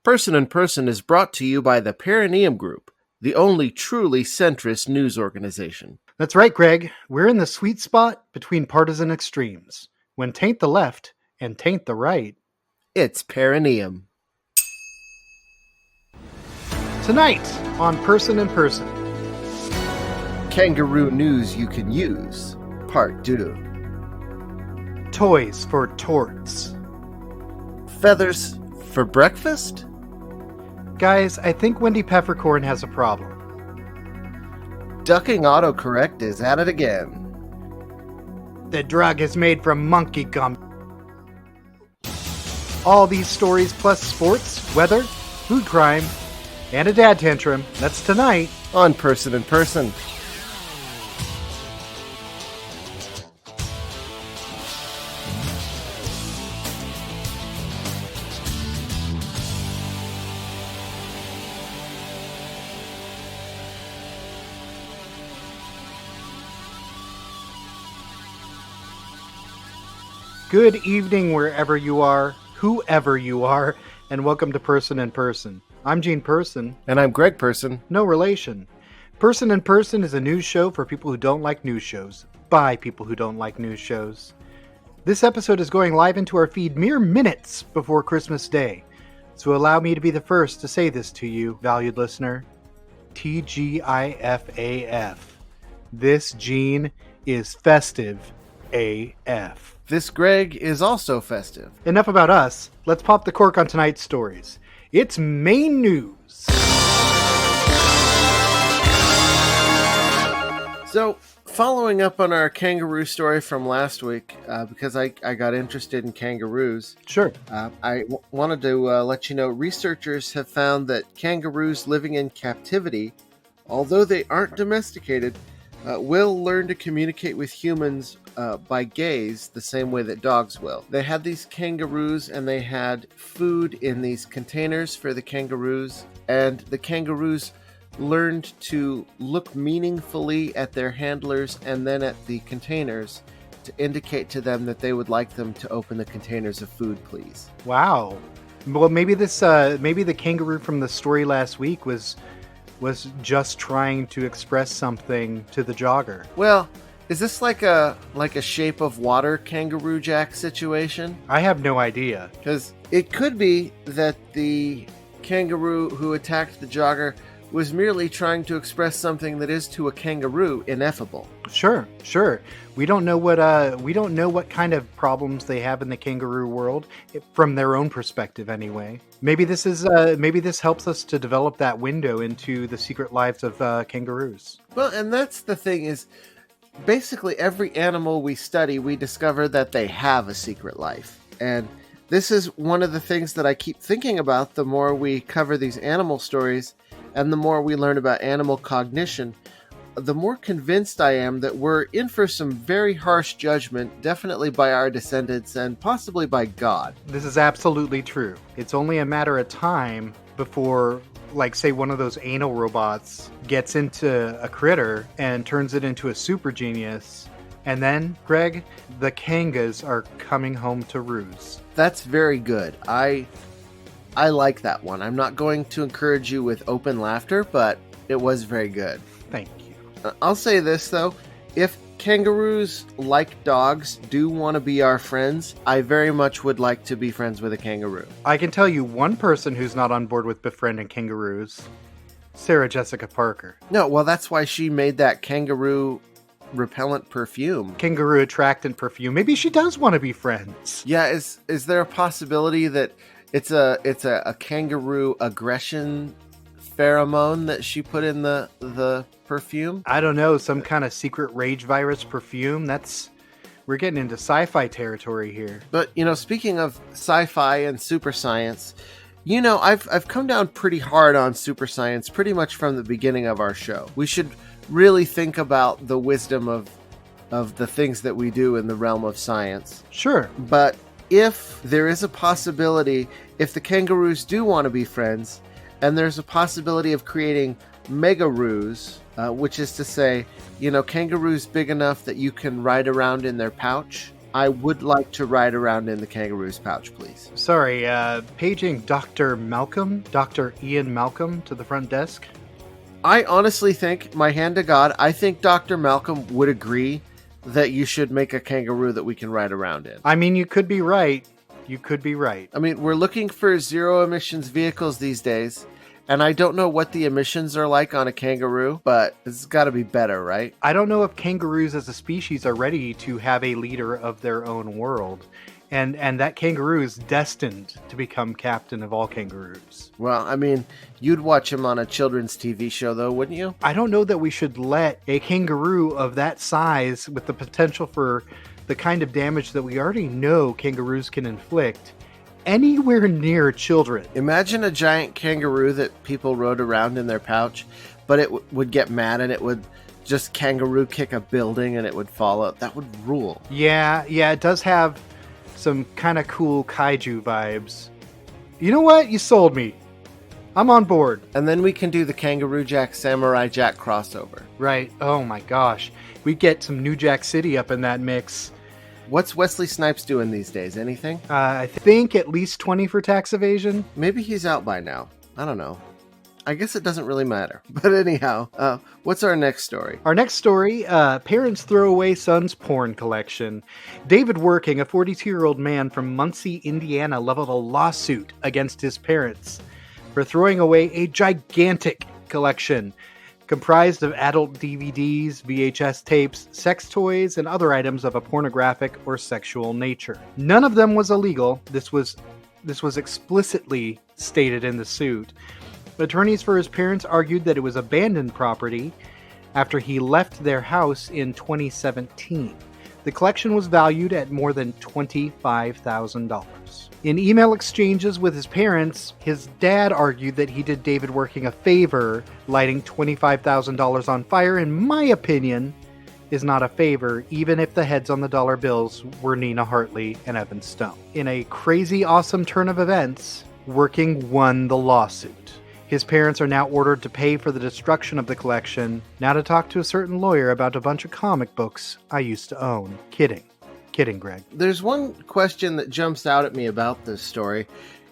Person in Person is brought to you by the Perineum Group, the only truly centrist news organization. That's right, Greg. We're in the sweet spot between partisan extremes, when tain't the left and tain't the right. It's Perineum. Tonight on Person in Person. Kangaroo news you can use, Part 2. Toys for Torts. Feathers for breakfast? Guys, I think Wendy Peffercorn has a problem. Ducking Autocorrect is at it again. The drug is made from monkey gum. All these stories plus sports, weather, food crime, and a dad tantrum. That's tonight On Person in Person. Good evening wherever you are, whoever you are, and welcome to Person in Person. I'm Gene Person. And I'm Greg Person. No relation. Person in Person is a news show for people who don't like news shows, by people who don't like news shows. This episode is going live into our feed mere minutes before Christmas Day, so allow me to be the first to say this to you, valued listener. TGIFAF. This Gene is festive AF. This Greg is also festive. Enough about us. Let's pop the cork on tonight's stories. It's main news. So, following up on our kangaroo story from last week, because I got interested in kangaroos. Sure. I wanted to let you know, researchers have found that kangaroos living in captivity, although they aren't domesticated, will learn to communicate with humans by gaze the same way that dogs will. They had these kangaroos and they had food in these containers for the kangaroos, and the kangaroos learned to look meaningfully at their handlers and then at the containers to indicate to them that they would like them to open the containers of food, please. Wow. Well, maybe maybe the kangaroo from the story last week was just trying to express something to the jogger. Well, is this like a Shape of Water Kangaroo Jack situation? I have no idea. Because it could be that the kangaroo who attacked the jogger was merely trying to express something that is to a kangaroo ineffable. Sure. We don't know what kind of problems they have in the kangaroo world, from their own perspective anyway. Maybe this helps us to develop that window into the secret lives of kangaroos. Well, and that's the thing is, basically every animal we study, we discover that they have a secret life. And this is one of the things that I keep thinking about the more we cover these animal stories and the more we learn about animal cognition, the more convinced I am that we're in for some very harsh judgment, definitely by our descendants and possibly by God. This is absolutely true. It's only a matter of time before, like, say, one of those anal robots gets into a critter and turns it into a super genius. And then, Greg, the kangas are coming home to roost. That's very good. I like that one. I'm not going to encourage you with open laughter, but it was very good. Thank you. I'll say this, though. If kangaroos, like dogs, do want to be our friends, I very much would like to be friends with a kangaroo. I can tell you one person who's not on board with befriending kangaroos. Sarah Jessica Parker. No, well, that's why she made that kangaroo repellent perfume. Kangaroo attractant perfume. Maybe she does want to be friends. Yeah, is there a possibility that it's a kangaroo aggression pheromone that she put in the perfume? I don't know, some kind of secret rage virus perfume. We're getting into sci-fi territory here. But, speaking of sci-fi and super science, I've come down pretty hard on super science pretty much from the beginning of our show. We should really think about the wisdom of the things that we do in the realm of science. Sure. But if there is a possibility, if the kangaroos do want to be friends, and there's a possibility of creating megaroos, which is to say, kangaroos big enough that you can ride around in their pouch, I would like to ride around in the kangaroo's pouch, please. Sorry, paging Dr. Malcolm, Dr. Ian Malcolm to the front desk. I honestly think, my hand to God, I think Dr. Malcolm would agree that you should make a kangaroo that we can ride around in. I mean, you could be right. You could be right. I mean, we're looking for zero emissions vehicles these days, and I don't know what the emissions are like on a kangaroo, but it's got to be better, right? I don't know if kangaroos as a species are ready to have a leader of their own world. And that kangaroo is destined to become captain of all kangaroos. Well, I mean, you'd watch him on a children's TV show, though, wouldn't you? I don't know that we should let a kangaroo of that size, with the potential for the kind of damage that we already know kangaroos can inflict, anywhere near children. Imagine a giant kangaroo that people rode around in their pouch, but it would get mad and it would just kangaroo kick a building and it would fall out. That would rule. Yeah, it does have some kind of cool kaiju vibes. You know what? You sold me. I'm on board. And then we can do the Kangaroo Jack Samurai Jack crossover. Right. Oh my gosh. We get some New Jack City up in that mix. What's Wesley Snipes doing these days? Anything? I think at least 20 for tax evasion. Maybe he's out by now. I don't know. I guess it doesn't really matter. But anyhow, what's our next story? Our next story, parents throw away son's porn collection. David Working, a 42-year-old man from Muncie, Indiana, leveled a lawsuit against his parents for throwing away a gigantic collection comprised of adult DVDs, VHS tapes, sex toys, and other items of a pornographic or sexual nature. None of them was illegal. This was explicitly stated in the suit. Attorneys for his parents argued that it was abandoned property after he left their house in 2017. The collection was valued at more than $25,000. In email exchanges with his parents, his dad argued that he did David Working a favor, lighting $25,000 on fire, in my opinion, is not a favor, even if the heads on the dollar bills were Nina Hartley and Evan Stone. In a crazy awesome turn of events, Working won the lawsuit. His parents are now ordered to pay for the destruction of the collection, now to talk to a certain lawyer about a bunch of comic books I used to own. Kidding, Greg. There's one question that jumps out at me about this story.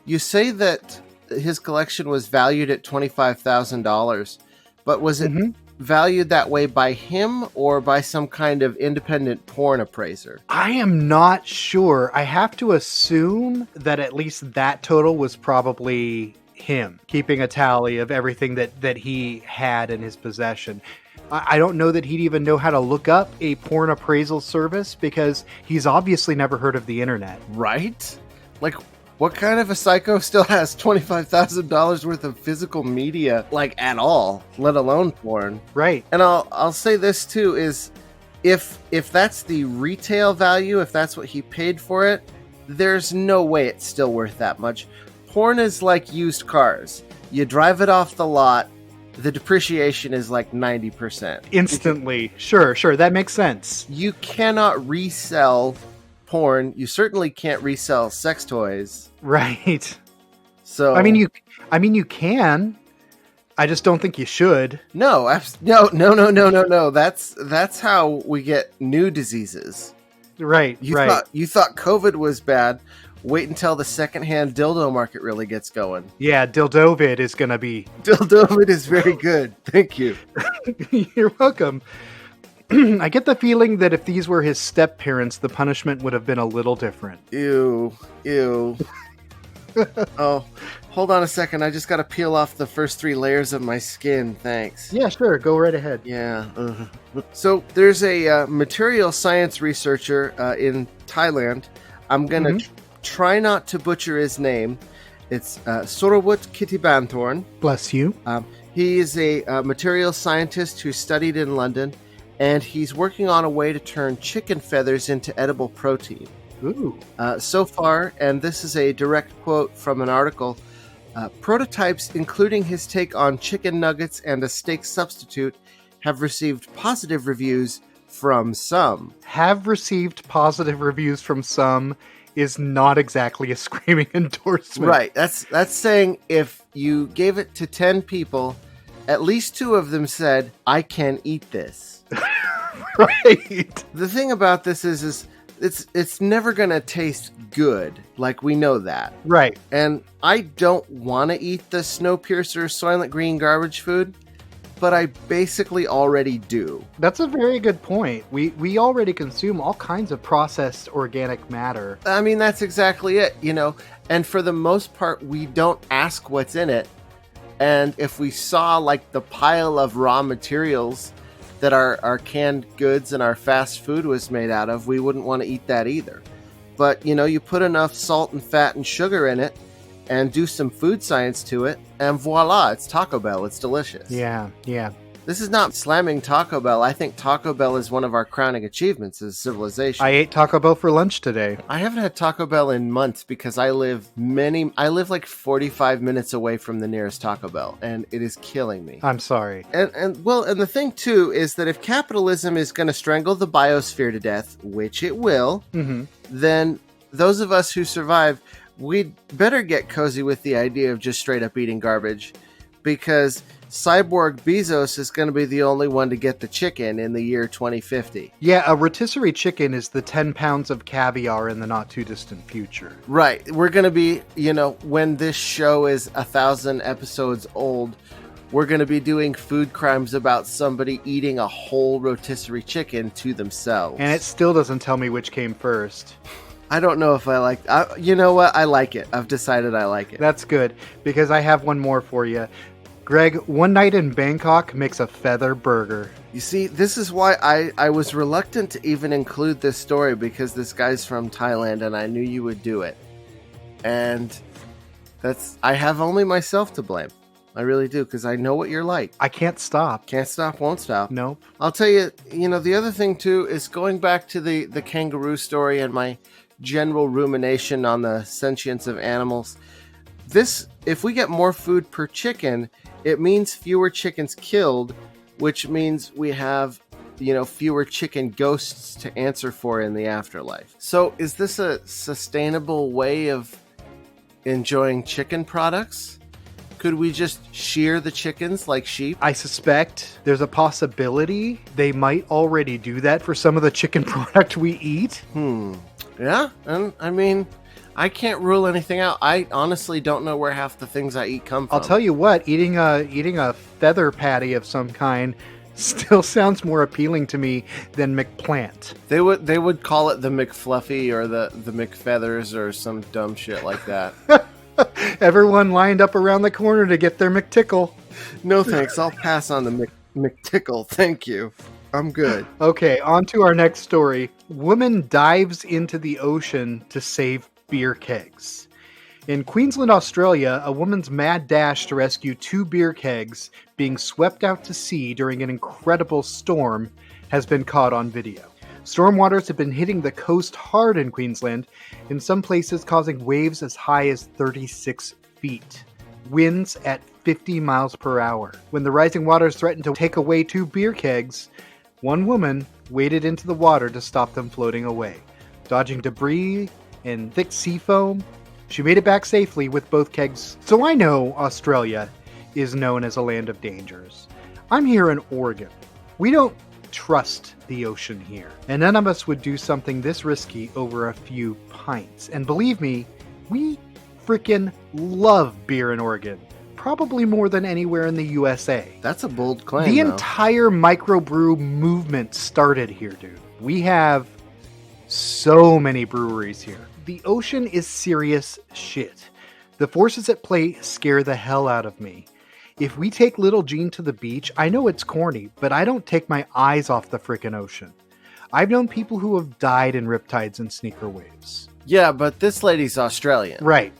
You say that his collection was valued at $25,000, but was it valued that way by him or by some kind of independent porn appraiser? I am not sure. I have to assume that at least that total was probably him, keeping a tally of everything that he had in his possession. I don't know that he'd even know how to look up a porn appraisal service because he's obviously never heard of the internet. Right? Like, what kind of a psycho still has $25,000 worth of physical media, like, at all, let alone porn? Right. And I'll say this too, is if that's the retail value, if that's what he paid for it, there's no way it's still worth that much. Porn is like used cars. You drive it off the lot, the depreciation is like 90%. Instantly. Sure. That makes sense. You cannot resell porn. You certainly can't resell sex toys. Right. So I mean you can. I just don't think you should. No. That's how we get new diseases. Right. You thought COVID was bad. Wait until the secondhand dildo market really gets going. Yeah, Dildovid is going to be... Dildovid is very good. Thank you. You're welcome. I get the feeling that if these were his step-parents, the punishment would have been a little different. Ew. Oh, hold on a second. I just got to peel off the first 3 layers of my skin. Thanks. Yeah, sure. Go right ahead. Yeah. So there's a material science researcher in Thailand. I'm going to... try not to butcher his name. It's Sorowut Kittibanthorn. Bless you. He is a material scientist who studied in London, and he's working on a way to turn chicken feathers into edible protein. Ooh. So far, and this is a direct quote from an article, prototypes including his take on chicken nuggets and a steak substitute have received positive reviews from some. Have received positive reviews from some is not exactly a screaming endorsement. Right. That's saying if you gave it to 10 people, at least 2 of them said, I can eat this. Right. The thing about this is it's never gonna taste good. Like, we know that. Right. And I don't want to eat the Snowpiercer Soylent Green garbage food, but I basically already do. That's a very good point. We already consume all kinds of processed organic matter. I mean, that's exactly it, you know. And for the most part, we don't ask what's in it. And if we saw, like, the pile of raw materials that our canned goods and our fast food was made out of, we wouldn't want to eat that either. But, you know, you put enough salt and fat and sugar in it and do some food science to it, and voila, it's Taco Bell. It's delicious. Yeah. This is not slamming Taco Bell. I think Taco Bell is one of our crowning achievements as civilization. I ate Taco Bell for lunch today. I haven't had Taco Bell in months because I live like 45 minutes away from the nearest Taco Bell, and it is killing me. I'm sorry. And the thing too is that if capitalism is going to strangle the biosphere to death, which it will, then those of us who survive, we'd better get cozy with the idea of just straight up eating garbage, because Cyborg Bezos is going to be the only one to get the chicken in the year 2050. Yeah, a rotisserie chicken is the 10 pounds of caviar in the not too distant future. Right. We're going to be, you know, when this show is 1,000 episodes old, we're going to be doing food crimes about somebody eating a whole rotisserie chicken to themselves. And it still doesn't tell me which came first. I don't know if I like... you know what? I like it. I've decided I like it. That's good, because I have one more for you. Greg, one night in Bangkok makes a feather burger. You see, this is why I was reluctant to even include this story, because this guy's from Thailand and I knew you would do it. And I have only myself to blame. I really do, because I know what you're like. I can't stop. Can't stop, won't stop. Nope. I'll tell you, you know, the other thing too is going back to the kangaroo story and my general rumination on the sentience of animals. If we get more food per chicken, it means fewer chickens killed, which means we have, you know, fewer chicken ghosts to answer for in the afterlife. So is this a sustainable way of enjoying chicken products? Could we just shear the chickens like sheep? I suspect there's a possibility they might already do that for some of the chicken product we eat. Yeah, and I mean, I can't rule anything out. I honestly don't know where half the things I eat come from. I'll tell you what, eating a feather patty of some kind still sounds more appealing to me than McPlant. They would call it the McFluffy or the McFeathers or some dumb shit like that. Everyone lined up around the corner to get their McTickle. No thanks, I'll pass on the McTickle. Thank you. I'm good. Okay, on to our next story. Woman dives into the ocean to save beer kegs. In Queensland, Australia, a woman's mad dash to rescue 2 beer kegs being swept out to sea during an incredible storm has been caught on video. Storm waters have been hitting the coast hard in Queensland, in some places causing waves as high as 36 feet. Winds at 50 miles per hour. When the rising waters threatened to take away 2 beer kegs, one woman waded into the water to stop them floating away. Dodging debris and thick sea foam, she made it back safely with both kegs. So I know Australia is known as a land of dangers. I'm here in Oregon. We don't trust the ocean here, and none of us would do something this risky over a few pints. And believe me, we freaking love beer in Oregon. Probably more than anywhere in the USA. That's a bold claim, The though. entire microbrew movement started here, dude. We have so many breweries here. The ocean is serious shit. The forces at play scare the hell out of me. If we take little Jean to the beach, I know it's corny, but I don't take my eyes off the frickin' ocean. I've known people who have died in riptides and sneaker waves. Yeah, but this lady's Australian. Right.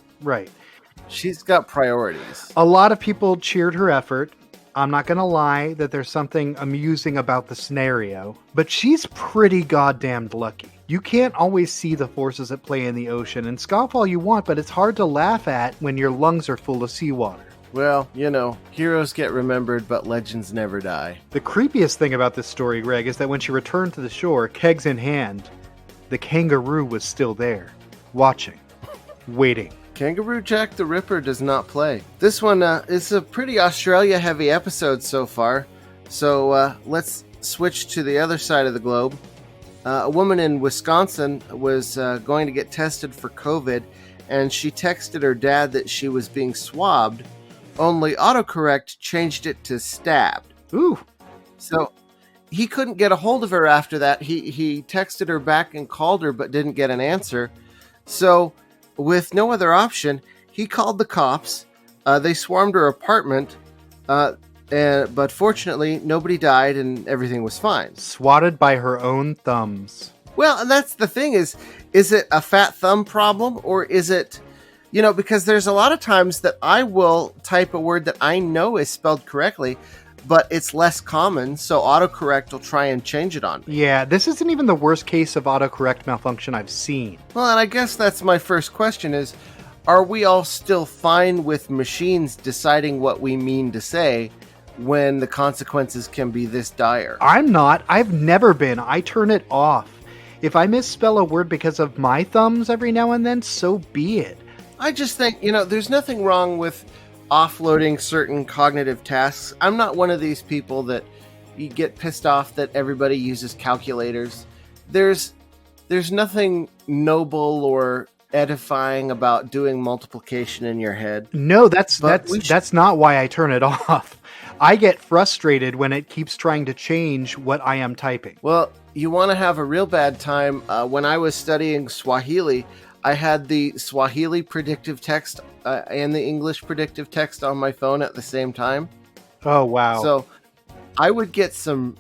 She's got priorities. A lot of people cheered her effort. I'm not going to lie that there's something amusing about the scenario, but she's pretty goddamned lucky. You can't always see the forces at play in the ocean, and scoff all you want, but it's hard to laugh at when your lungs are full of seawater. Well, you know, heroes get remembered, but legends never die. The creepiest thing about this story, Greg, is that when she returned to the shore, kegs in hand, the kangaroo was still there, watching, waiting. Kangaroo Jack the Ripper does not play. This one is a pretty Australia-heavy episode so far, so let's switch to the other side of the globe. A woman in Wisconsin was going to get tested for COVID, and she texted her dad that she was being swabbed, only autocorrect changed it to stabbed. Ooh. So he couldn't get a hold of her after that. He texted her back and called her, but didn't get an answer. So with no other option, he called the cops. They swarmed her apartment, but fortunately, nobody died and everything was fine. Swatted by her own thumbs. Well, and that's the thing is it a fat thumb problem, or is it, because there's a lot of times that I will type a word that I know is spelled correctly, but it's less common, so autocorrect will try and change it on me. Yeah, this isn't even the worst case of autocorrect malfunction I've seen. Well, and I guess that's my first question is, are we all still fine with machines deciding what we mean to say when the consequences can be this dire? I'm not. I've never been. I turn it off. If I misspell a word because of my thumbs every now and then, so be it. I just think, there's nothing wrong with offloading certain cognitive tasks. I'm not one of these people that you get pissed off that everybody uses calculators. There's nothing noble or edifying about doing multiplication in your head. No, that's not why I turn it off. I get frustrated when it keeps trying to change what I am typing. Well, you want to have a real bad time. When I was studying Swahili, I had the Swahili predictive text and the English predictive text on my phone at the same time. Oh, wow. So I would get some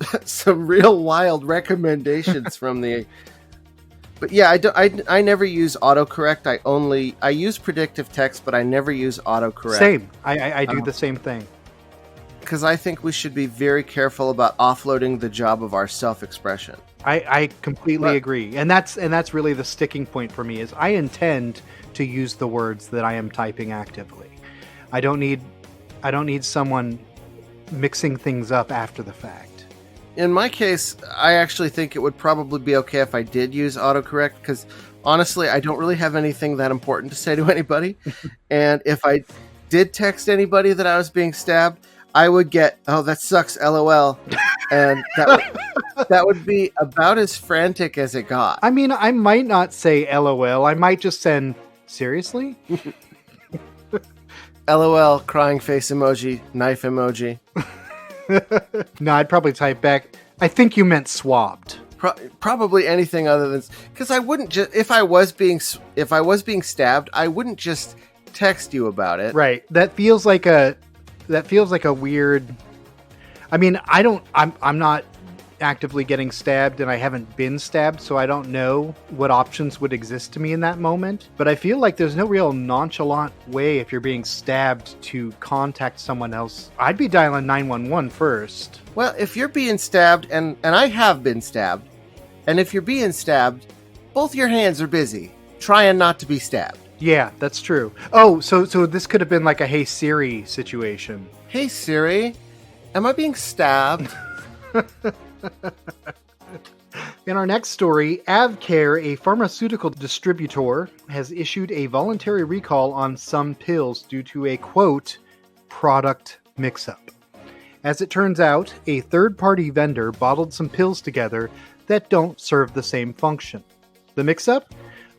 real wild recommendations from the... But yeah, I never use autocorrect. I use predictive text, but I never use autocorrect. Same. I do the same thing. Because I think we should be very careful about offloading the job of our self-expression. I completely agree. And that's really the sticking point for me is I intend to use the words that I am typing actively. I don't need someone mixing things up after the fact. In my case, I actually think it would probably be okay if I did use autocorrect, because honestly, I don't really have anything that important to say to anybody. And if I did text anybody that I was being stabbed, I would get, "Oh, that sucks, LOL." And that would be about as frantic as it got. I mean, I might not say LOL. I might just send, "Seriously?" LOL, crying face emoji, knife emoji. No, I'd probably type back, "I think you meant swabbed." Probably anything other than, because I wouldn't just, if I was being stabbed, I wouldn't just text you about it. Right. That feels like a weird. I mean, I'm not actively getting stabbed and I haven't been stabbed, so I don't know what options would exist to me in that moment. But I feel like there's no real nonchalant way if you're being stabbed to contact someone else. I'd be dialing 911 first. Well, if you're being stabbed, and I have been stabbed, and if you're being stabbed, both your hands are busy trying not to be stabbed. Yeah, that's true. Oh, so this could have been like a Hey Siri situation. Hey Siri, am I being stabbed? In our next story, AvCare, a pharmaceutical distributor, has issued a voluntary recall on some pills due to a, quote, product mix-up. As it turns out, a third-party vendor bottled some pills together that don't serve the same function. The mix-up?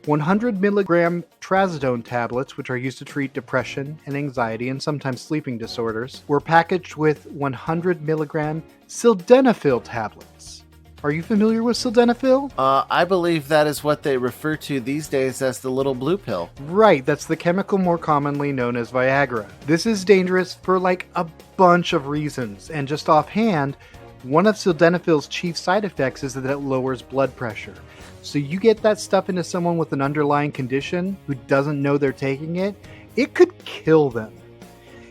100 milligram trazodone tablets, which are used to treat depression and anxiety and sometimes sleeping disorders, were packaged with 100 milligram sildenafil tablets. Are you familiar with sildenafil? I believe that is what they refer to these days as the little blue pill. Right, that's the chemical more commonly known as Viagra. This is dangerous for like a bunch of reasons, and just offhand, one of sildenafil's chief side effects is that it lowers blood pressure. So you get that stuff into someone with an underlying condition who doesn't know they're taking it, it could kill them.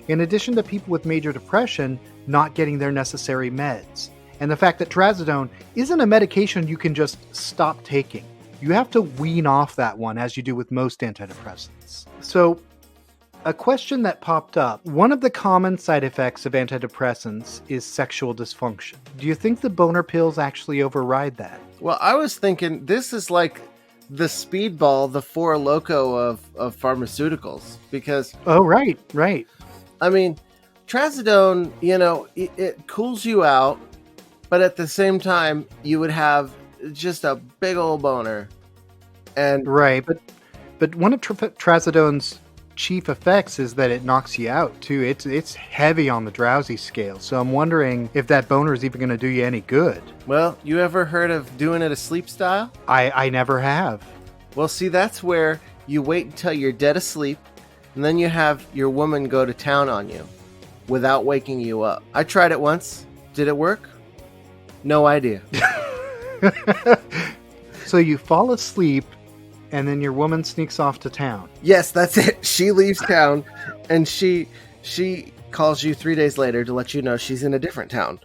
In addition to people with major depression not getting their necessary meds. And the fact that trazodone isn't a medication you can just stop taking. You have to wean off that one, as you do with most antidepressants. So, a question that popped up. One of the common side effects of antidepressants is sexual dysfunction. Do you think the boner pills actually override that? Well, I was thinking this is like the Speedball, the Four Loko of pharmaceuticals, because... Oh, right. I mean, trazodone, it cools you out, but at the same time, you would have just a big old boner. And Right, but one of Trazodone's chief effects is that it knocks you out too. It's heavy on the drowsy scale, so I'm wondering if that boner is even going to do you any good. well, you ever heard of doing it asleep style? I never have. Well, see, that's where you wait until you're dead asleep, and then you have your woman go to town on you without waking you up. I tried it once. Did it work? No idea. So you fall asleep, and then your woman sneaks off to town. Yes, that's it. She leaves town, and she calls you 3 days later to let you know she's in a different town.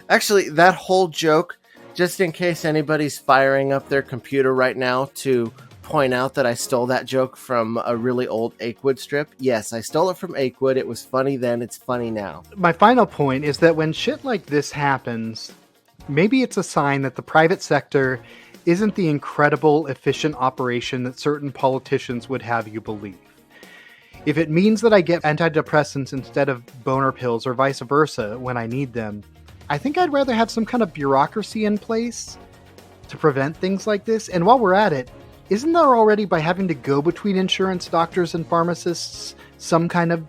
Actually, that whole joke, just in case anybody's firing up their computer right now to point out that I stole that joke from a really old Achewood strip. Yes, I stole it from Achewood. It was funny then. It's funny now. My final point is that when shit like this happens, maybe it's a sign that the private sector isn't the incredible, efficient operation that certain politicians would have you believe. If it means that I get antidepressants instead of boner pills or vice versa when I need them, I think I'd rather have some kind of bureaucracy in place to prevent things like this. And while we're at it, isn't there already, by having to go between insurance doctors and pharmacists, some kind of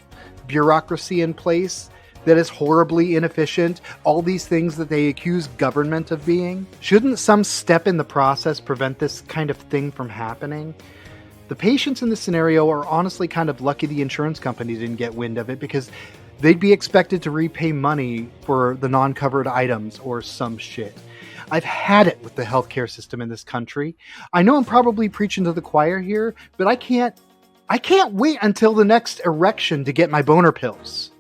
bureaucracy in place that is horribly inefficient? All these things that they accuse government of being? Shouldn't some step in the process prevent this kind of thing from happening? The patients in this scenario are honestly kind of lucky the insurance company didn't get wind of it, because they'd be expected to repay money for the non-covered items or some shit. I've had it with the healthcare system in this country. I know I'm probably preaching to the choir here, but I can't wait until the next erection to get my boner pills.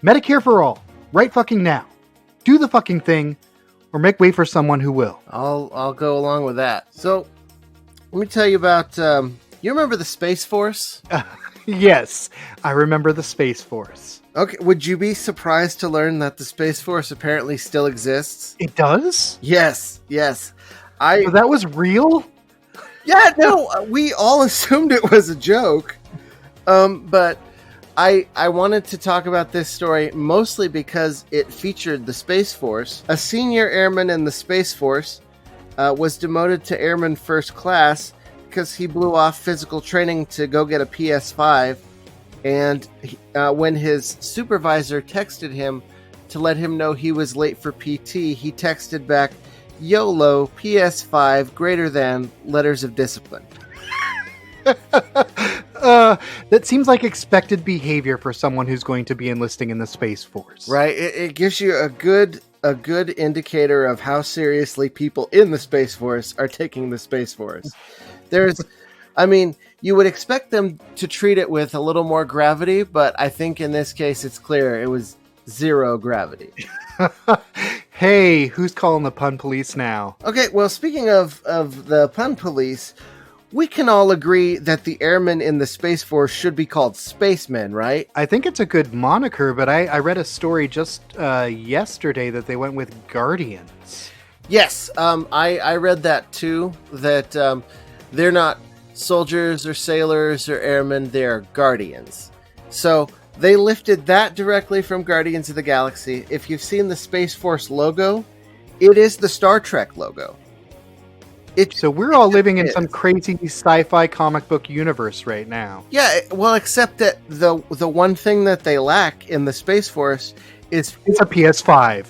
Medicare for all, right fucking now. Do the fucking thing, or make way for someone who will. I'll go along with that. So, let me tell you about, you remember the Space Force? Yes, I remember the Space Force. Okay, would you be surprised to learn that the Space Force apparently still exists? It does? Yes. So that was real? Yeah, no, we all assumed it was a joke. But I wanted to talk about this story mostly because it featured the Space Force. A senior airman in the Space Force was demoted to Airman First Class because he blew off physical training to go get a PS5. And when his supervisor texted him to let him know he was late for PT, he texted back, "Yolo, PS5, greater than, letters of discipline." That seems like expected behavior for someone who's going to be enlisting in the Space Force. Right? It gives you a good indicator of how seriously people in the Space Force are taking the Space Force. You would expect them to treat it with a little more gravity, but I think in this case it's clear it was zero gravity. Hey, who's calling the pun police now? Okay, well, speaking of the pun police, we can all agree that the airmen in the Space Force should be called spacemen, right? I think it's a good moniker, but I read a story just yesterday that they went with Guardians. Yes, I read that too, that they're not soldiers or sailors or airmen, they're guardians. So they lifted that directly from Guardians of the Galaxy. If you've seen the Space Force logo, it is the Star Trek logo. So we're all living in some crazy sci-fi comic book universe right now. Yeah, well, except that the one thing that they lack in the Space Force is... It's a PS5.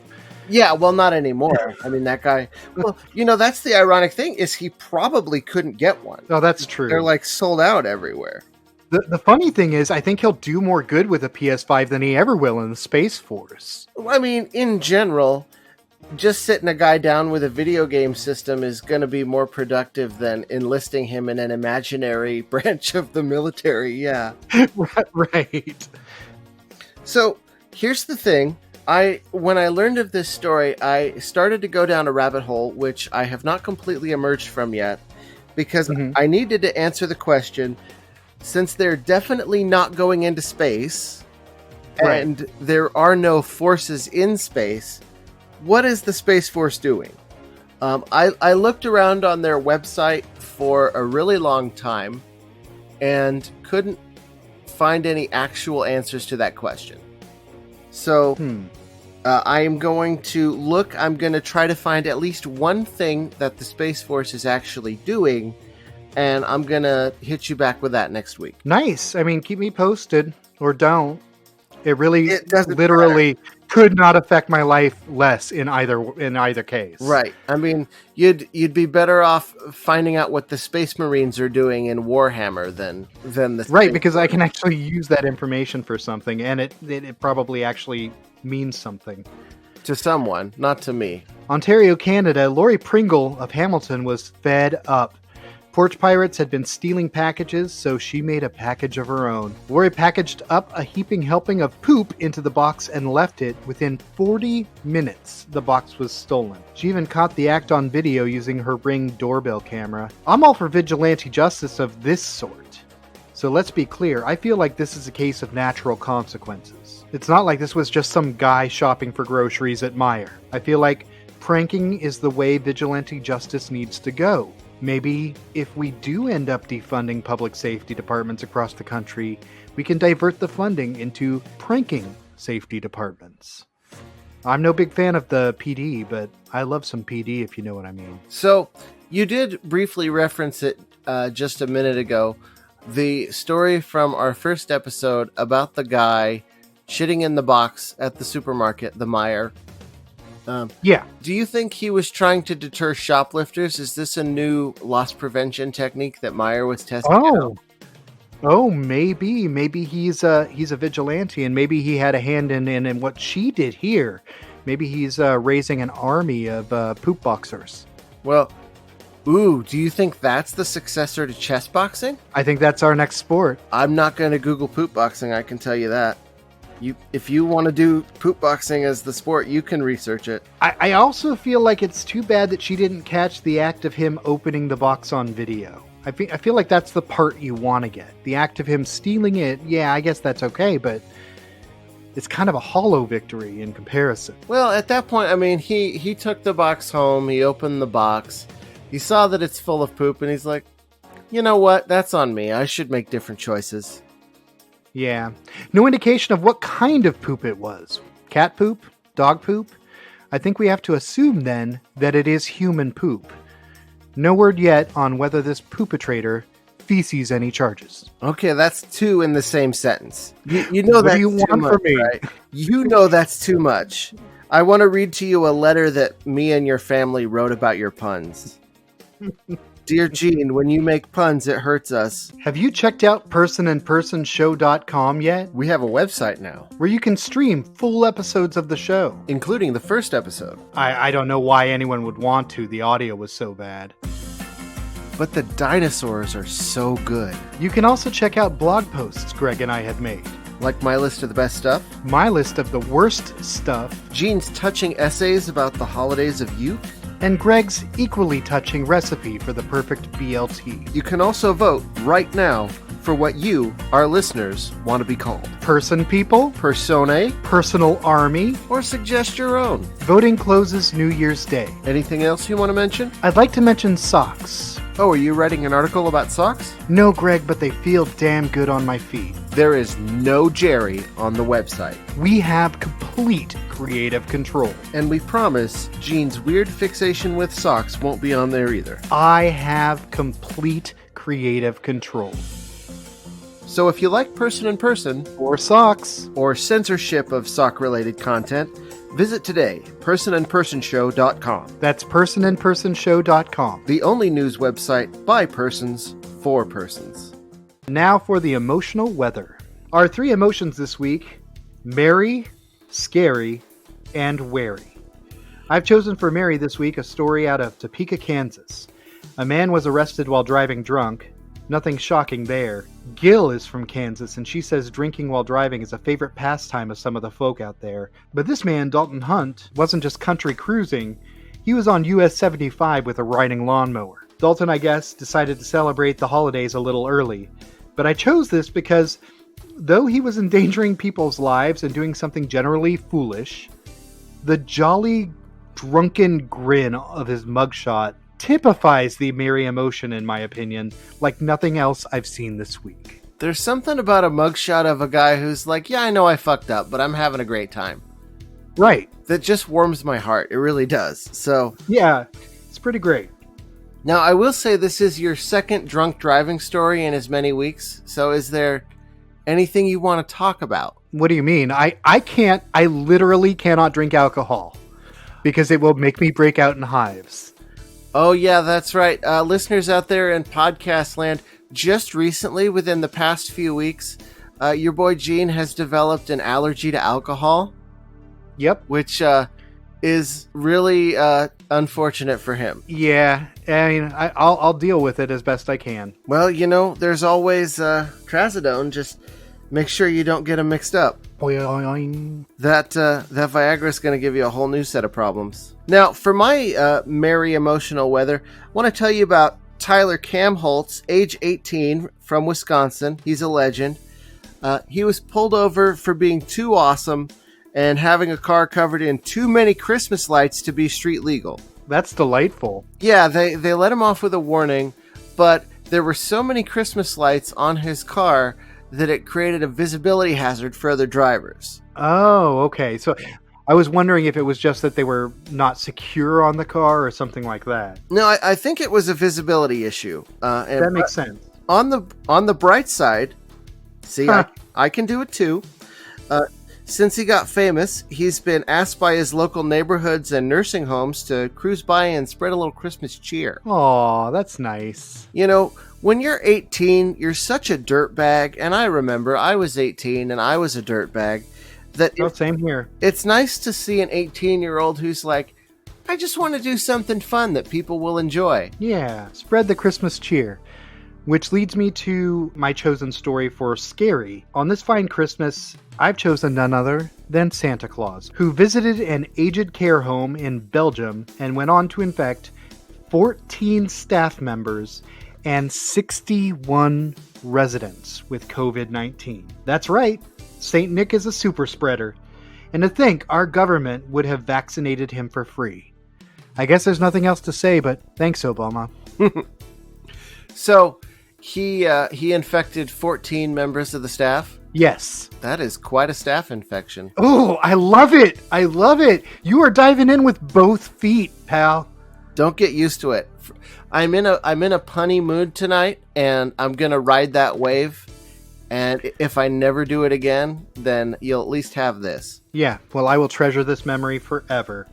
Yeah, well, not anymore. I mean, that guy... Well, that's the ironic thing, is he probably couldn't get one. Oh, that's true. They're, sold out everywhere. The funny thing is, I think he'll do more good with a PS5 than he ever will in the Space Force. I mean, in general, just sitting a guy down with a video game system is going to be more productive than enlisting him in an imaginary branch of the military, yeah. Right. So, here's the thing. When I learned of this story, I started to go down a rabbit hole, which I have not completely emerged from yet, because I needed to answer the question, since they're definitely not going into space, right, and there are no forces in space, what is the Space Force doing? I looked around on their website for a really long time, and couldn't find any actual answers to that question. So, I am going to look. I'm going to try to find at least one thing that the Space Force is actually doing, and I'm going to hit you back with that next week. Nice. I mean, keep me posted or don't. It really doesn't literally could not affect my life less in either case. Right. I mean, you'd be better off finding out what the Space Marines are doing in Warhammer than the right, because I can actually use that information for something, and it probably actually means something to someone, not to me. Ontario, Canada. Lori Pringle of Hamilton was fed up. Porch pirates had been stealing packages, so she made a package of her own. Lori packaged up a heaping helping of poop into the box and left it. Within 40 minutes, the box was stolen. She even caught the act on video using her Ring doorbell camera. I'm all for vigilante justice of this sort. So let's be clear, I feel like this is a case of natural consequences. It's not like this was just some guy shopping for groceries at Meijer. I feel like pranking is the way vigilante justice needs to go. Maybe if we do end up defunding public safety departments across the country, we can divert the funding into pranking safety departments. I'm no big fan of the PD, but I love some PD if you know what I mean. So, you did briefly reference it just a minute ago. The story from our first episode about the guy shitting in the box at the supermarket, the Meijer. Yeah. Do you think he was trying to deter shoplifters? Is this a new loss prevention technique that Meijer was testing out? Oh, maybe. Maybe he's a vigilante, and maybe he had a hand in what she did here. Maybe he's raising an army of poop boxers. Well, do you think that's the successor to chess boxing? I think that's our next sport. I'm not going to Google poop boxing, I can tell you that. If you want to do poop boxing as the sport, you can research it. I also feel like it's too bad that she didn't catch the act of him opening the box on video. I feel like that's the part you want to get. The act of him stealing it, yeah, I guess that's okay, but it's kind of a hollow victory in comparison. Well, at that point, I mean, he took the box home, he opened the box, he saw that it's full of poop, and he's like, you know what, that's on me, I should make different choices. Yeah. No indication of what kind of poop it was. Cat poop? Dog poop? I think we have to assume then that it is human poop. No word yet on whether this poopatrator feces any charges. Okay, that's two in the same sentence. You know that's too much, right? You know that's too much. I want to read to you a letter that me and your family wrote about your puns. Dear Gene, when you make puns, it hurts us. Have you checked out personandpersonshow.com yet? We have a website now, where you can stream full episodes of the show. including the first episode. I don't know why anyone would want to. The audio was so bad. But the dinosaurs are so good. You can also check out blog posts Greg and I have made. Like my list of the best stuff, my list of the worst stuff, Gene's touching essays about the holidays of youth, and Greg's equally touching recipe for the perfect BLT. You can also vote right now for what you, our listeners, want to be called. Person people, Personae, personal army, or suggest your own. Voting closes New Year's Day. Anything else you want to mention? I'd like to mention socks. Oh, are you writing an article about socks? No, Greg, but they feel damn good on my feet. There is no Jerry on the website. We have complete creative control. And we promise Gene's weird fixation with socks won't be on there either. I have complete creative control. So if you like Person in Person, or socks, or censorship of sock-related content, visit today, personandpersonshow.com. That's personandpersonshow.com. The only news website by persons for persons. Now for the emotional weather. Our three emotions this week: merry, scary, and wary. I've chosen for merry this week a story out of Topeka, Kansas. A man was arrested while driving drunk. Nothing shocking there. Gil is from Kansas, and she says drinking while driving is a favorite pastime of some of the folk out there. But this man, Dalton Hunt, wasn't just country cruising. He was on US 75 with a riding lawnmower. Dalton, I guess, decided to celebrate the holidays a little early. But I chose this because, though he was endangering people's lives and doing something generally foolish, the jolly, drunken grin of his mugshot typifies the merry emotion, in my opinion, like nothing else I've seen this week. There's something about a mugshot of a guy who's like, yeah, I know I fucked up, but I'm having a great time. Right. that just warms my heart. It really does. So Yeah, it's pretty great. now I will say this is your second drunk driving story in as many weeks. So is there anything you want to talk about? What do you mean? I literally cannot drink alcohol because it will make me break out in hives. Oh, yeah, that's right. Listeners out there in podcast land, just recently, within the past few weeks, your boy Gene has developed an allergy to alcohol. Yep. Which is really unfortunate for him. Yeah, I mean, I'll deal with it as best I can. Well, there's always trazodone. Just make sure you don't get them mixed up. That Viagra is going to give you a whole new set of problems. Now, for my merry emotional weather, I want to tell you about Tyler Kamholtz, age 18, from Wisconsin. He's a legend. He was pulled over for being too awesome and having a car covered in too many Christmas lights to be street legal. That's delightful. Yeah, they let him off with a warning, but there were so many Christmas lights on his car that it created a visibility hazard for other drivers. Oh, okay. So I was wondering if it was just that they were not secure on the car or something like that. No, I think it was a visibility issue. That makes sense. On the bright side, see, I can do it too. Since he got famous, he's been asked by his local neighborhoods and nursing homes to cruise by and spread a little Christmas cheer. Aw, that's nice. When you're 18, you're such a dirtbag, and I remember I was 18 and I was a dirtbag. Same here. It's nice to see an 18-year-old who's like, I just want to do something fun that people will enjoy. Yeah, spread the Christmas cheer. Which leads me to my chosen story for Scary. On this fine Christmas, I've chosen none other than Santa Claus, who visited an aged care home in Belgium and went on to infect 14 staff members and 61 residents with COVID-19. That's right, St. Nick is a super spreader. And to think our government would have vaccinated him for free. I guess there's nothing else to say, but thanks, Obama. So, he infected 14 members of the staff? Yes. That is quite a staff infection. Oh, I love it. I love it. You are diving in with both feet, pal. Don't get used to it. I'm in a punny mood tonight, and I'm going to ride that wave. And if I never do it again, then you'll at least have this. Yeah, well, I will treasure this memory forever.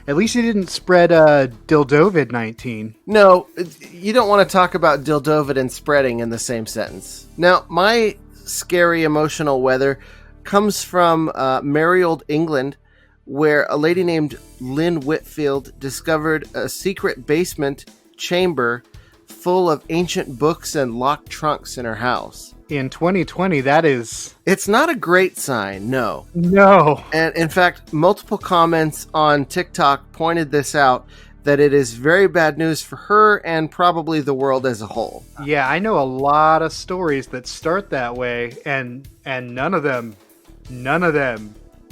At least you didn't spread dildovid-19. No, you don't want to talk about dildovid and spreading in the same sentence. Now, my scary emotional weather comes from merry old England, where a lady named Lynn Whitfield discovered a secret basement chamber full of ancient books and locked trunks in her house. In 2020, that is... It's not a great sign, no. No. And in fact, multiple comments on TikTok pointed this out, that it is very bad news for her and probably the world as a whole. Yeah, I know a lot of stories that start that way, and none of them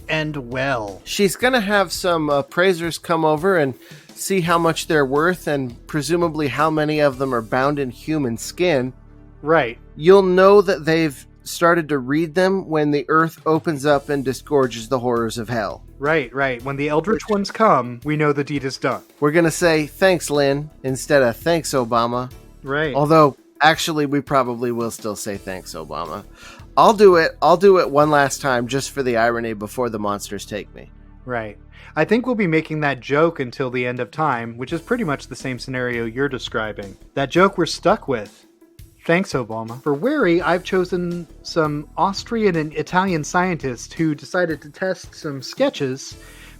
end well. She's going to have some appraisers come over and see how much they're worth, and presumably how many of them are bound in human skin. Right. You'll know that they've started to read them when the earth opens up and disgorges the horrors of hell. Right. When the Eldritch ones come, we know the deed is done. We're going to say, thanks, Lynn, instead of thanks, Obama. Right. Although, actually, we probably will still say thanks, Obama. I'll do it one last time just for the irony before the monsters take me. Right. I think we'll be making that joke until the end of time, which is pretty much the same scenario you're describing. That joke we're stuck with. Thanks, Obama. For Wary, I've chosen some Austrian and Italian scientists who decided to test some sketches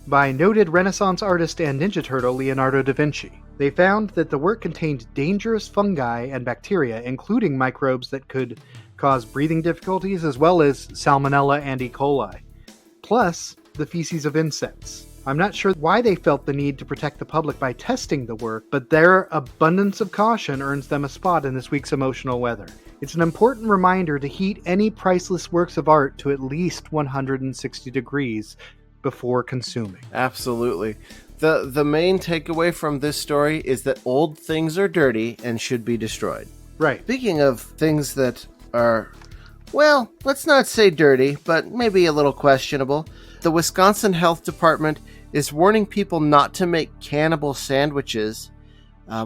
by noted Renaissance artist and Ninja Turtle Leonardo da Vinci. They found that the work contained dangerous fungi and bacteria, including microbes that could cause breathing difficulties, as well as Salmonella and E. coli, plus the feces of insects. I'm not sure why they felt the need to protect the public by testing the work, but their abundance of caution earns them a spot in this week's emotional weather. It's an important reminder to heat any priceless works of art to at least 160 degrees before consuming. Absolutely. The main takeaway from this story is that old things are dirty and should be destroyed. Right. Speaking of things that are, well, let's not say dirty, but maybe a little questionable, The Wisconsin Health Department is warning people not to make cannibal sandwiches,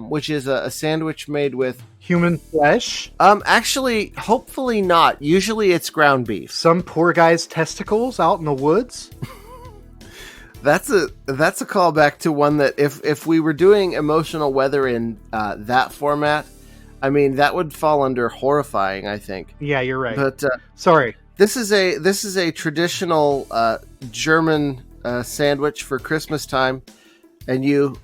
which is a sandwich made with human flesh. Actually, hopefully not. Usually it's ground beef. Some poor guy's testicles out in the woods. That's a callback to one that if we were doing emotional weather in that format, I mean that would fall under horrifying, I think. Yeah, you're right. But sorry. This is a traditional German sandwich for Christmas time, and you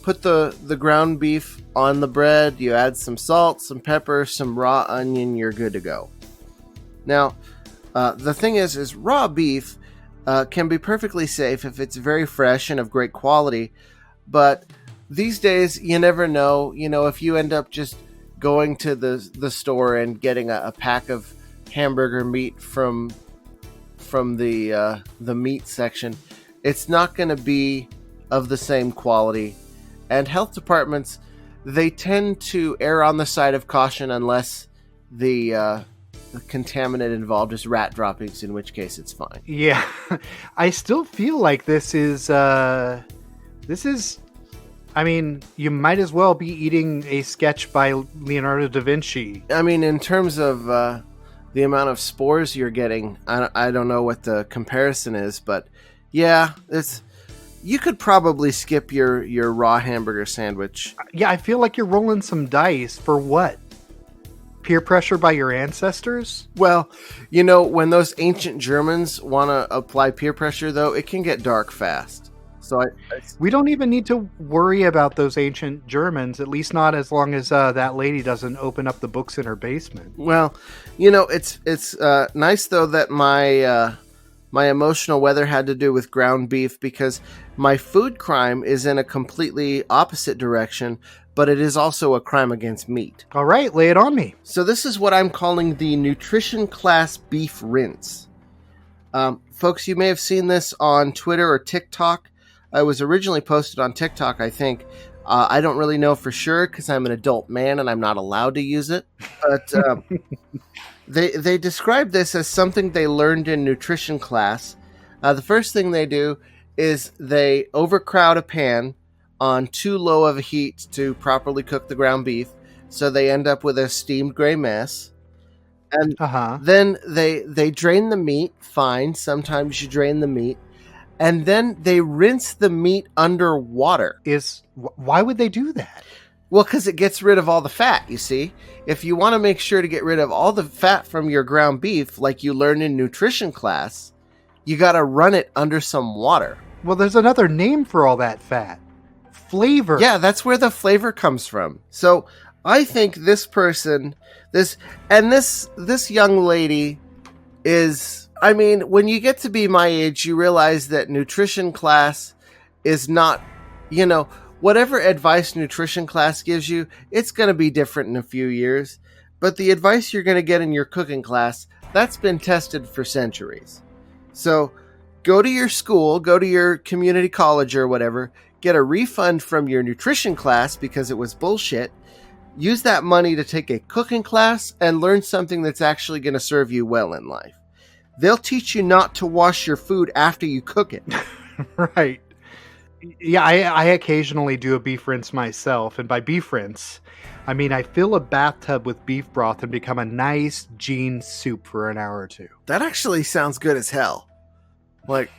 put the ground beef on the bread. You add some salt, some pepper, some raw onion. You're good to go. Now, the thing is raw beef can be perfectly safe if it's very fresh and of great quality. But these days, you never know. You know, if you end up just going to the store and getting a pack of hamburger meat from the meat section, it's not going to be of the same quality. And health departments, they tend to err on the side of caution unless the contaminant involved is rat droppings, in which case it's fine. Yeah, I still feel like this is. I mean, you might as well be eating a sketch by Leonardo da Vinci. I mean, in terms of the amount of spores you're getting, I don't know what the comparison is, but yeah, you could probably skip your raw hamburger sandwich. Yeah, I feel like you're rolling some dice for what? Peer pressure by your ancestors? Well, you know, when those ancient Germans want to apply peer pressure, though, it can get dark fast. So we don't even need to worry about those ancient Germans, at least not as long as that lady doesn't open up the books in her basement. Well, you know, it's nice, though, that my emotional weather had to do with ground beef, because my food crime is in a completely opposite direction, but it is also a crime against meat. All right, lay it on me. So this is what I'm calling the nutrition class beef rinse. Folks, you may have seen this on Twitter or TikTok. I was originally posted on TikTok, I think. I don't really know for sure because I'm an adult man and I'm not allowed to use it. But they describe this as something they learned in nutrition class. The first thing they do is they overcrowd a pan on too low of a heat to properly cook the ground beef, so they end up with a steamed gray mess. And then they drain the meat. Fine, sometimes you drain the meat. And then they rinse the meat under water. Why would they do that? Well, because it gets rid of all the fat, you see. If you want to make sure to get rid of all the fat from your ground beef, like you learned in nutrition class, you got to run it under some water. Well, there's another name for all that fat. Flavor. Yeah, that's where the flavor comes from. So I think this person, this young lady is... I mean, when you get to be my age, you realize that nutrition class is not, you know, whatever advice nutrition class gives you, it's going to be different in a few years. But the advice you're going to get in your cooking class, that's been tested for centuries. So go to your school, go to your community college or whatever, get a refund from your nutrition class because it was bullshit. Use that money to take a cooking class and learn something that's actually going to serve you well in life. They'll teach you not to wash your food after you cook it. Right. Yeah, I occasionally do a beef rinse myself. And by beef rinse, I mean I fill a bathtub with beef broth and become a nice Gene soup for an hour or two. That actually sounds good as hell. Like,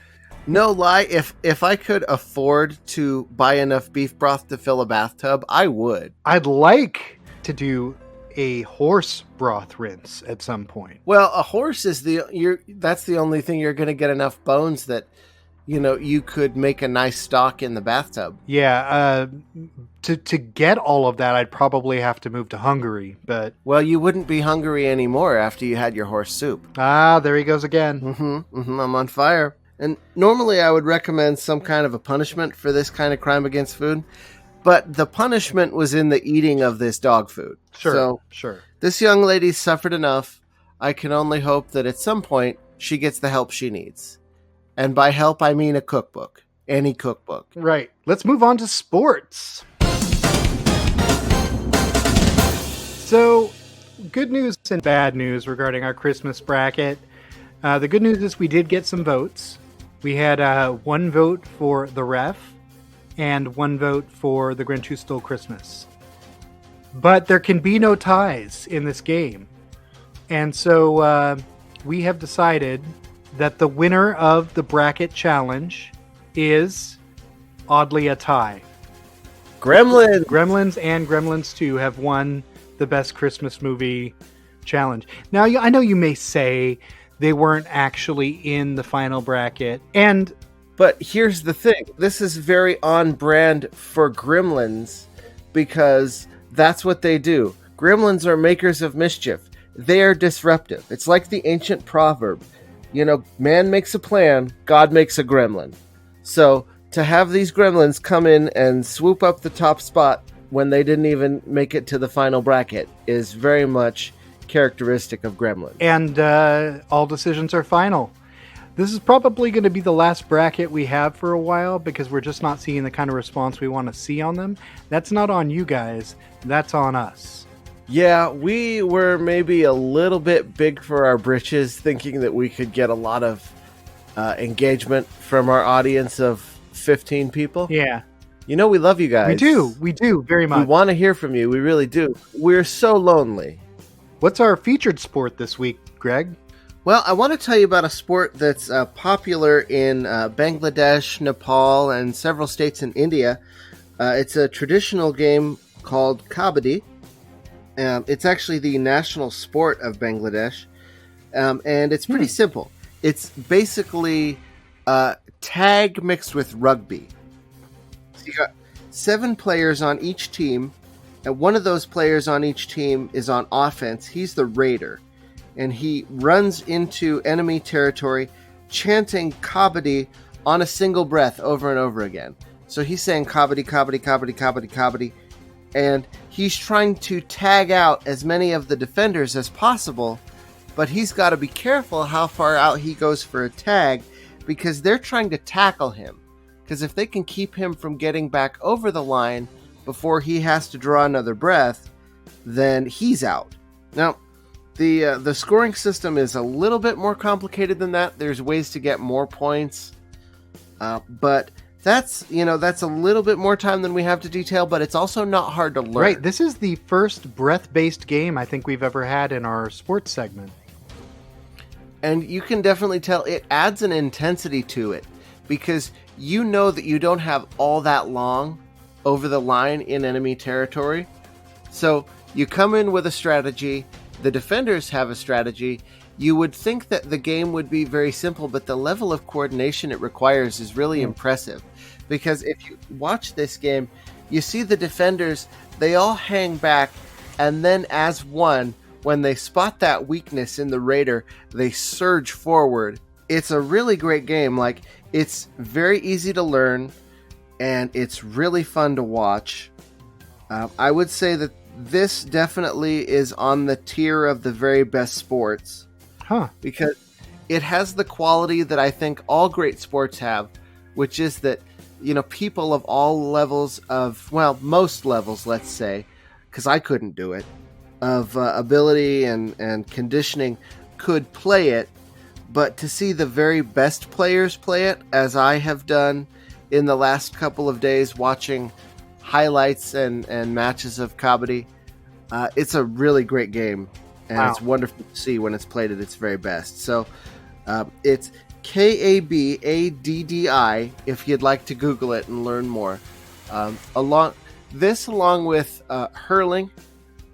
no lie, if I could afford to buy enough beef broth to fill a bathtub, I would. I'd like to do a horse broth rinse at some point. Well, a horse is that's the only thing you're going to get enough bones that, you know, you could make a nice stock in the bathtub. Yeah, to get all of that, I'd probably have to move to Hungary, but... Well, you wouldn't be hungry anymore after you had your horse soup. Ah, there he goes again. I'm on fire. And normally I would recommend some kind of a punishment for this kind of crime against food, but the punishment was in the eating of this dog food. Sure. This young lady suffered enough. I can only hope that at some point she gets the help she needs. And by help, I mean a cookbook. Any cookbook. Right. Let's move on to sports. So, good news and bad news regarding our Christmas bracket. The good news is we did get some votes. We had 1 vote for The Ref and 1 vote for The Grinch Who Stole Christmas. But there can be no ties in this game. And so we have decided that the winner of the bracket challenge is, oddly, a tie. Gremlins! Gremlins and Gremlins 2 have won the Best Christmas Movie challenge. Now, I know you may say they weren't actually in the final bracket. But here's the thing. This is very on brand for Gremlins because that's what they do. Gremlins are makers of mischief. They are disruptive. It's like the ancient proverb. Man makes a plan, God makes a gremlin. So to have these gremlins come in and swoop up the top spot when they didn't even make it to the final bracket is very much characteristic of Gremlins. And all decisions are final. This is probably going to be the last bracket we have for a while because we're just not seeing the kind of response we want to see on them. That's not on you guys. That's on us. Yeah, we were maybe a little bit big for our britches, thinking that we could get a lot of engagement from our audience of 15 people. Yeah. We love you guys. We do, very much. We want to hear from you. We really do. We're so lonely. What's our featured sport this week, Greg? Well, I want to tell you about a sport that's popular in Bangladesh, Nepal, and several states in India. It's a traditional game called Kabaddi. It's actually the national sport of Bangladesh, and it's pretty simple. It's basically tag mixed with rugby. So you got 7 players on each team, and one of those players on each team is on offense. He's the raider, and he runs into enemy territory chanting Kabaddi on a single breath over and over again. So he's saying Kabaddi, Kabaddi, Kabaddi, Kabaddi, Kabaddi, and he's trying to tag out as many of the defenders as possible, but he's got to be careful how far out he goes for a tag because they're trying to tackle him. Because if they can keep him from getting back over the line before he has to draw another breath, then he's out. Now, the scoring system is a little bit more complicated than that. There's ways to get more points, but that's a little bit more time than we have to detail, but it's also not hard to learn. Right, this is the first breath-based game I think we've ever had in our sports segment. And you can definitely tell it adds an intensity to it because you know that you don't have all that long over the line in enemy territory. So you come in with a strategy, the defenders have a strategy. You would think that the game would be very simple, but the level of coordination it requires is really impressive. Because if you watch this game, you see the defenders, they all hang back, and then as one, when they spot that weakness in the raider, they surge forward. It's a really great game. It's very easy to learn, and it's really fun to watch. I would say that this definitely is on the tier of the very best sports. Because it has the quality that I think all great sports have, which is that, people of all levels most levels, let's say, because I couldn't do it, of ability and conditioning could play it, but to see the very best players play it, as I have done in the last couple of days watching highlights and matches of Kabaddi, it's a really great game. And It's wonderful to see when it's played at its very best. So it's Kabaddi, if you'd like to Google it and learn more. Along with hurling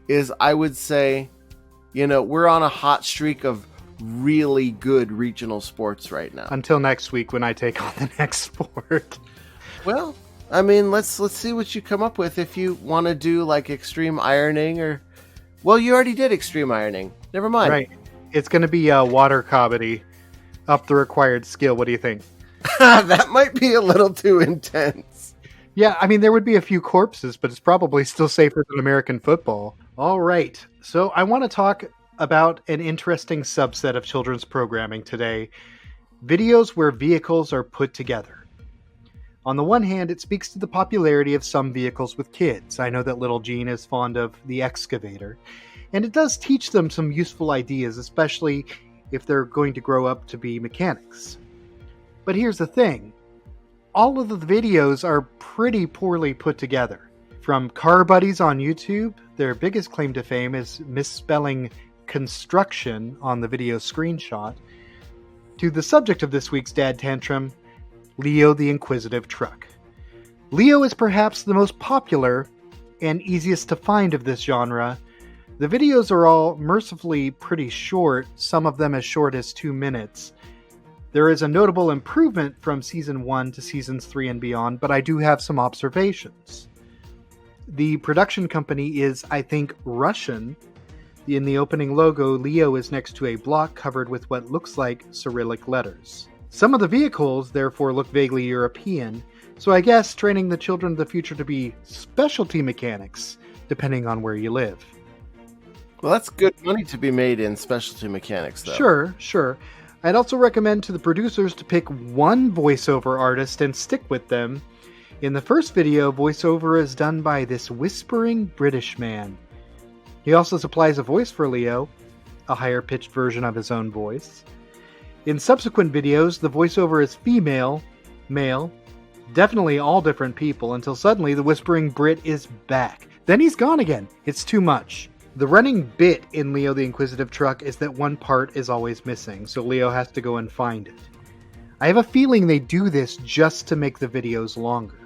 is, I would say, we're on a hot streak of really good regional sports right now. Until next week when I take on the next sport. Well, I mean, let's see what you come up with if you want to do extreme ironing or... Well, you already did extreme ironing. Never mind. Right. It's going to be water Kabaddi. Up the required skill. What do you think? That might be a little too intense. Yeah, I mean, there would be a few corpses, but it's probably still safer than American football. All right. So I want to talk about an interesting subset of children's programming today. Videos where vehicles are put together. On the one hand, it speaks to the popularity of some vehicles with kids. I know that little Jean is fond of the excavator. And it does teach them some useful ideas, especially if they're going to grow up to be mechanics. But here's the thing. All of the videos are pretty poorly put together. From Car Buddies on YouTube, their biggest claim to fame is misspelling construction on the video screenshot, to the subject of this week's Dad Tantrum, Leo the Inquisitive Truck. Leo is perhaps the most popular and easiest to find of this genre. The videos are all mercifully pretty short, some of them as short as 2 minutes. There is a notable improvement from Season 1 to Seasons 3 and beyond, but I do have some observations. The production company is, I think, Russian. In the opening logo, Leo is next to a block covered with what looks like Cyrillic letters. Some of the vehicles, therefore, look vaguely European, so I guess training the children of the future to be specialty mechanics, depending on where you live. Well, that's good money to be made in specialty mechanics, though. Sure. I'd also recommend to the producers to pick one voiceover artist and stick with them. In the first video, voiceover is done by this whispering British man. He also supplies a voice for Leo, a higher-pitched version of his own voice. In subsequent videos, the voiceover is female, male, definitely all different people, until suddenly the whispering Brit is back. Then he's gone again. It's too much. The running bit in Leo the Inquisitive Truck is that one part is always missing, so Leo has to go and find it. I have a feeling they do this just to make the videos longer.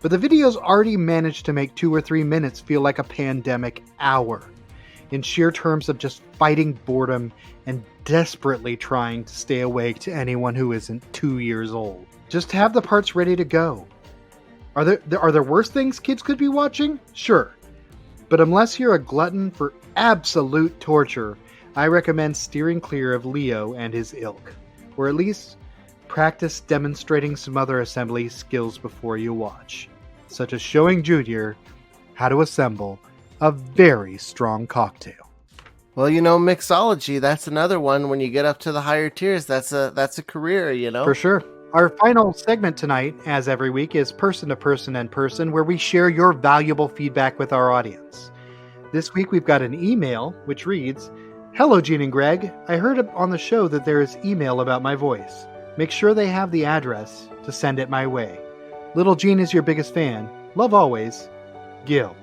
But the videos already managed to make 2 or 3 minutes feel like a pandemic hour, in sheer terms of just fighting boredom and desperately trying to stay awake to anyone who isn't 2 years old. Just have the parts ready to go. Are there worse things kids could be watching? Sure. But unless you're a glutton for absolute torture, I recommend steering clear of Leo and his ilk. Or at least practice demonstrating some other assembly skills before you watch, such as showing Junior how to assemble a very strong cocktail. Well, mixology, that's another one. When you get up to the higher tiers, that's a career, For sure. Our final segment tonight, as every week, is Person to Person and Person, where we share your valuable feedback with our audience. This week we've got an email, which reads, "Hello, Gene and Greg. I heard on the show that there is email about my voice. Make sure they have the address to send it my way. Little Gene is your biggest fan. Love always, Gil.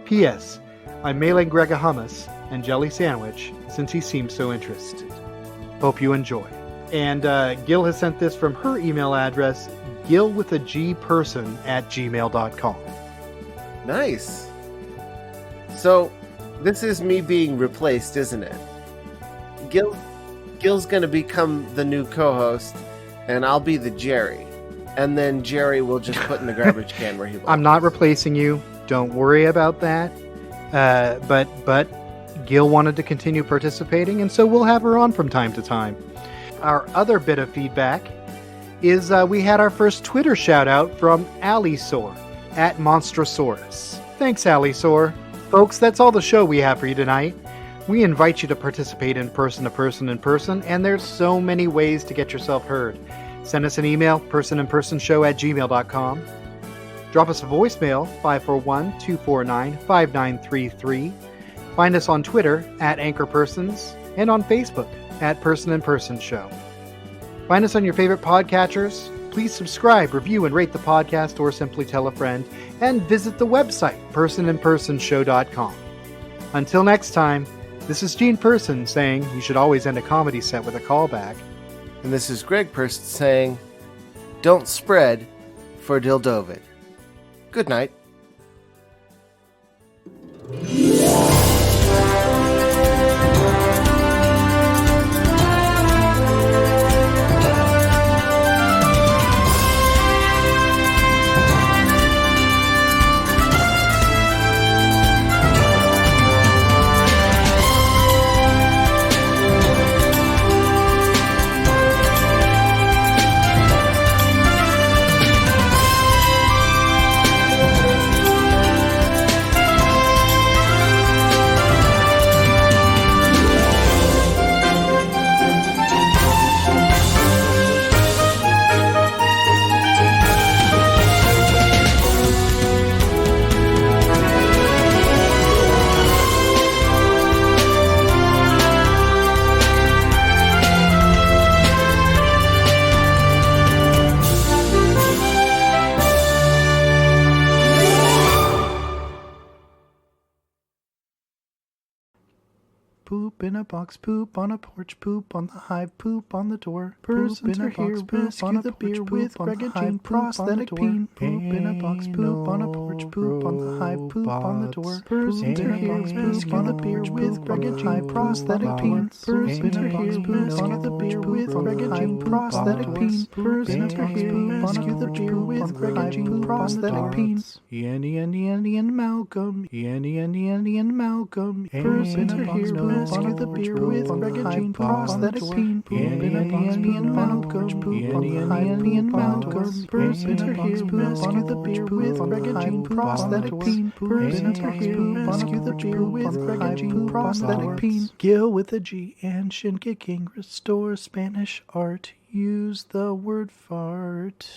P.S. I'm mailing Greg a hummus and jelly sandwich since he seems so interested. Hope you enjoy." And Gil has sent this from her email address, gil@gmail.com. Nice. So, this is me being replaced, isn't it? Gil's going to become the new co-host, and I'll be the Jerry. And then Jerry will just put in the garbage can where he belongs. I'm not replacing you. Don't worry about that. But Gil wanted to continue participating, and so we'll have her on from time to time. Our other bit of feedback is we had our first Twitter shout-out from Alisor at Monstrosaurus. Thanks, Alisor. Folks, that's all the show we have for you tonight. We invite you to participate in Person to Person in person, and there's so many ways to get yourself heard. Send us an email, personandpersonshow@gmail.com. Drop us a voicemail, 541-249-5933. Find us on Twitter @AnchorPersons and on Facebook @Person and Person Show. Find us on your favorite podcatchers. Please subscribe, review, and rate the podcast, or simply tell a friend. And visit the website, personandpersonshow.com. Until next time, this is Gene Person saying you should always end a comedy set with a callback. And this is Greg Person saying, don't spread for Dildovid. Good night. poop in a box, poop on a porch, poop on the hive, poop on the door. Persons are here, rescue the beer with Greg and Jean, prosthetic peen. Poop in a box, poop on a porch, poop on the hive, poop on the door. Persons are here, rescue the beer with Greg and Jean, prosthetic peen. Persons are here, rescue the beer with Greg and Jean, prosthetic peen. Persons are here, rescue the beer with Greg and Jean, prosthetic peen. Andy and Malcolm, Andy and Malcolm. Persons are here, rescue the beer with Greg and Jean, prosthetic peen. Andy and Malcolm, Andy and Malcolm. Persons are here, rescue the beer with Greg and Jean, prosthetic peen. Persons are here, rescue the beer with Greg and Jean, prosthetic peen. Gil with a G and shin kicking, restore Spanish art. Use the word fart.